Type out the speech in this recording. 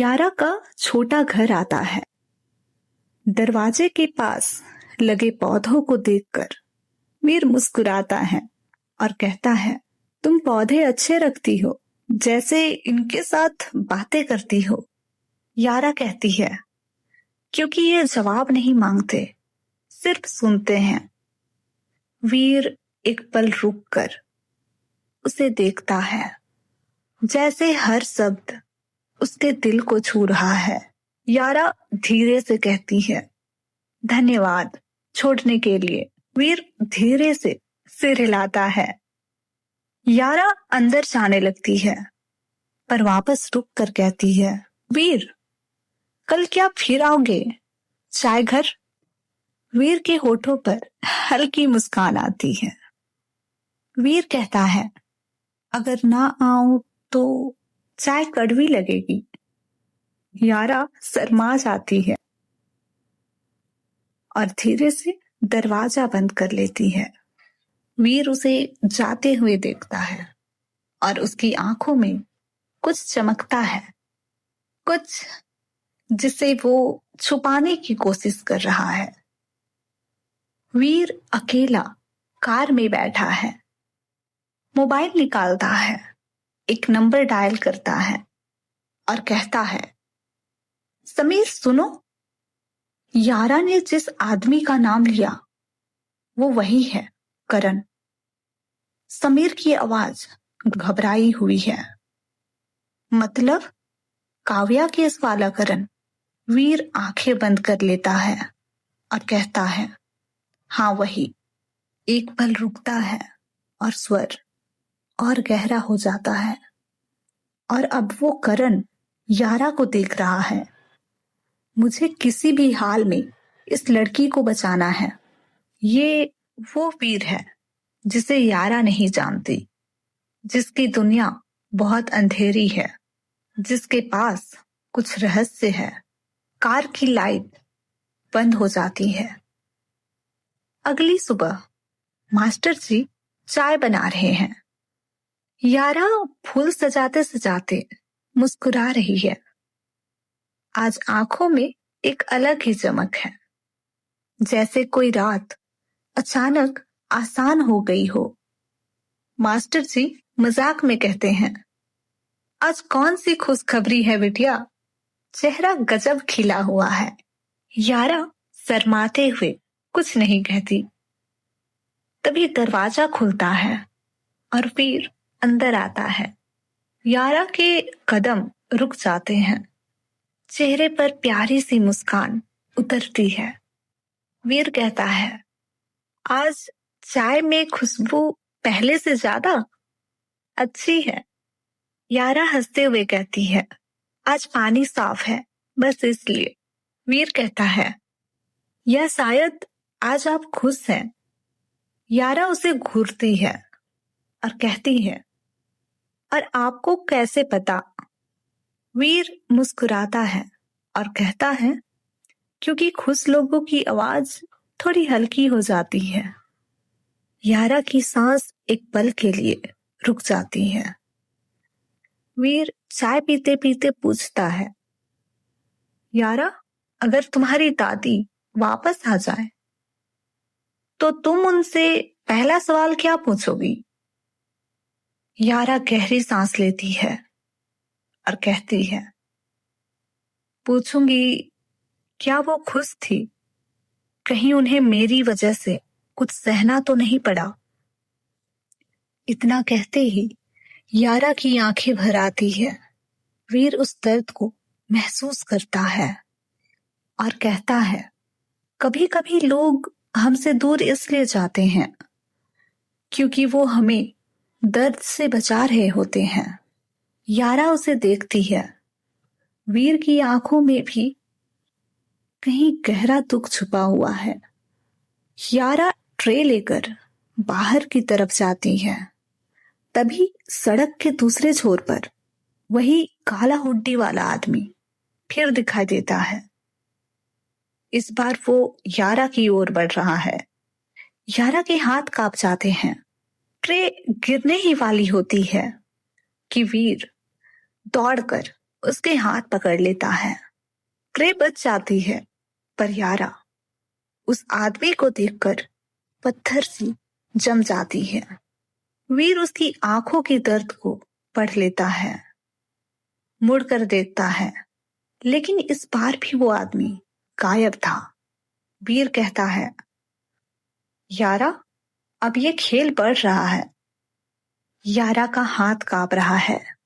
यारा का छोटा घर आता है। दरवाजे के पास लगे पौधों को देखकर वीर मुस्कुराता है और कहता है, तुम पौधे अच्छे रखती हो, जैसे इनके साथ बातें करती हो। यारा कहती है, क्योंकि ये जवाब नहीं मांगते, सिर्फ सुनते हैं। वीर एक पल रुककर उसे देखता है, जैसे हर शब्द उसके दिल को छू रहा है। यारा धीरे से कहती है, धन्यवाद छोड़ने के लिए। वीर धीरे से सिर हिलाता है। यारा अंदर जाने लगती है, पर वापस रुक कर कहती है, वीर कल क्या फिर आओगे? चाय घर? वीर के होठों पर हल्की मुस्कान आती है। वीर कहता है, अगर ना आऊं तो चाय कड़वी लगेगी। यारा शर्मा जाती है और धीरे से दरवाजा बंद कर लेती है। वीर उसे जाते हुए देखता है और उसकी आंखों में कुछ चमकता है, कुछ जिसे वो छुपाने की कोशिश कर रहा है। वीर अकेला कार में बैठा है, मोबाइल निकालता है, एक नंबर डायल करता है और कहता है, समीर सुनो। यारा ने जिस आदमी का नाम लिया वो वही है, करण। समीर की आवाज घबराई हुई है। मतलब काव्या केस वाला करण? वीर आंखें बंद कर लेता है और कहता है, हाँ वही। एक पल रुकता है और स्वर और गहरा हो जाता है और अब वो करण यारा को देख रहा है। मुझे किसी भी हाल में इस लड़की को बचाना है। ये वो वीर है जिसे यारा नहीं जानती, जिसकी दुनिया बहुत अंधेरी है, जिसके पास कुछ रहस्य है। कार की लाइट बंद हो जाती है। अगली सुबह मास्टर जी चाय बना रहे हैं। यारा फूल सजाते सजाते मुस्कुरा रही है। आज आंखों में एक अलग ही चमक है, जैसे कोई रात अचानक आसान हो गई हो। मास्टर जी मजाक में कहते हैं, आज कौन सी खुशखबरी है बिटिया? चेहरा गजब खिला हुआ है। यारा शर्माते हुए कुछ नहीं कहती। तभी दरवाजा खुलता है और वीर अंदर आता है। यारा के कदम रुक जाते हैं, चेहरे पर प्यारी सी मुस्कान उतरती है। वीर कहता है, आज चाय में खुशबू पहले से ज्यादा अच्छी है। यारा हंसते हुए कहती है, आज पानी साफ है, बस इसलिए। वीर कहता है, या शायद आज आप खुश हैं। यारा उसे घूरती है और कहती है, और आपको कैसे पता? वीर मुस्कुराता है और कहता है, क्योंकि खुश लोगों की आवाज थोड़ी हल्की हो जाती है। यारा की सांस एक पल के लिए रुक जाती है। वीर चाय पीते पीते पूछता है, यारा अगर तुम्हारी दादी वापस आ जाए तो तुम उनसे पहला सवाल क्या पूछोगी? यारा गहरी सांस लेती है और कहती है, पूछूंगी क्या वो खुश थी? कहीं उन्हें मेरी वजह से कुछ सहना तो नहीं पड़ा? इतना कहते ही यारा की आंखें भर आती है। वीर उस दर्द को महसूस करता है और कहता है, कभी कभी लोग हमसे दूर इसलिए जाते हैं क्योंकि वो हमें दर्द से बचा रहे होते हैं। यारा उसे देखती है। वीर की आंखों में भी कहीं गहरा दुख छुपा हुआ है। यारा ट्रे लेकर बाहर की तरफ जाती है। तभी सड़क के दूसरे छोर पर वही काला हुड्डी वाला आदमी फिर दिखाई देता है। इस बार वो यारा की ओर बढ़ रहा है। यारा के हाथ कांप जाते हैं। ट्रे गिरने ही वाली होती है कि वीर दौड़कर उसके हाथ पकड़ लेता है। क्रे बच जाती है, पर यारा उस आदमी को देखकर पत्थर सी जम जाती है। वीर उसकी आंखों की दर्द को पढ़ लेता है, मुड़कर देखता है, लेकिन इस बार भी वो आदमी गायब था। वीर कहता है, यारा, अब ये खेल बढ़ रहा है। यारा का हाथ कांप रहा है।